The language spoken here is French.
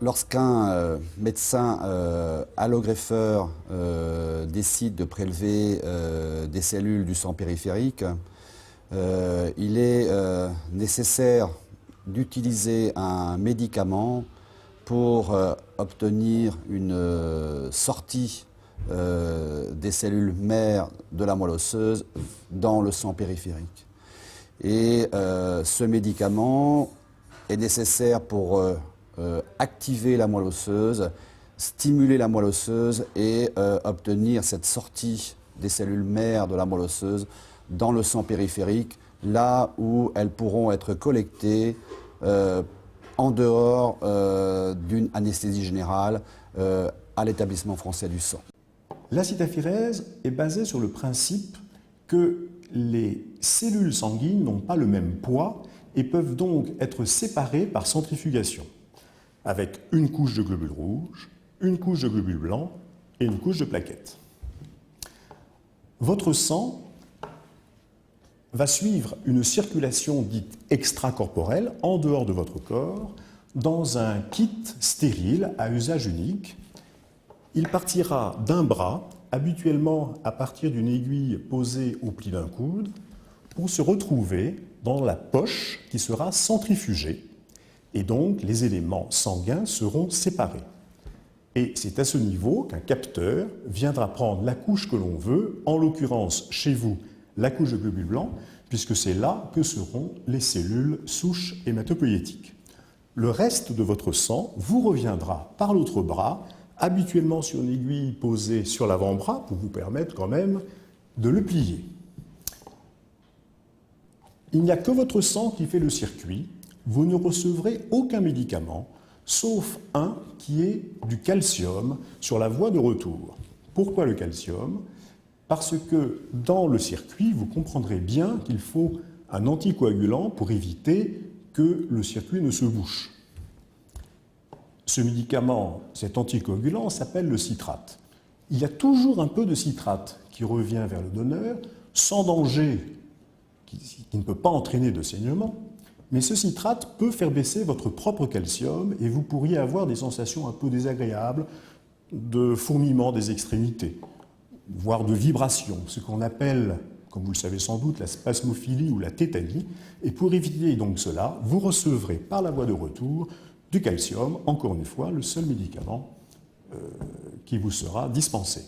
Lorsqu'un médecin allogreffeur décide de prélever des cellules du sang périphérique, il est nécessaire d'utiliser un médicament pour obtenir une sortie des cellules mères de la moelle osseuse dans le sang périphérique. Et ce médicament est nécessaire pour activer la moelle osseuse, stimuler la moelle osseuse et obtenir cette sortie des cellules mères de la moelle osseuse dans le sang périphérique, là où elles pourront être collectées en dehors d'une anesthésie générale à l'établissement français du sang. L'acétaphérèse est basée sur le principe que les cellules sanguines n'ont pas le même poids et peuvent donc être séparées par centrifugation, avec une couche de globules rouges, une couche de globules blancs et une couche de plaquettes. Votre sang va suivre une circulation dite extracorporelle en dehors de votre corps dans un kit stérile à usage unique. Il partira d'un bras, habituellement à partir d'une aiguille posée au pli d'un coude, pour se retrouver dans la poche qui sera centrifugée. Et donc, les éléments sanguins seront séparés. Et c'est à ce niveau qu'un capteur viendra prendre la couche que l'on veut, en l'occurrence, chez vous, la couche de globules blancs, puisque c'est là que seront les cellules souches hématopoïétiques. Le reste de votre sang vous reviendra par l'autre bras, habituellement sur une aiguille posée sur l'avant-bras, pour vous permettre quand même de le plier. Il n'y a que votre sang qui fait le circuit. Vous ne recevrez aucun médicament, sauf un qui est du calcium sur la voie de retour. Pourquoi le calcium? Parce que dans le circuit, vous comprendrez bien qu'il faut un anticoagulant pour éviter que le circuit ne se bouche. Ce médicament, cet anticoagulant, s'appelle le citrate. Il y a toujours un peu de citrate qui revient vers le donneur, sans danger, qui ne peut pas entraîner de saignement, mais ce citrate peut faire baisser votre propre calcium et vous pourriez avoir des sensations un peu désagréables de fourmillement des extrémités, voire de vibration, ce qu'on appelle, comme vous le savez sans doute, la spasmophilie ou la tétanie. Et pour éviter donc cela, vous recevrez par la voie de retour du calcium, encore une fois, le seul médicament qui vous sera dispensé.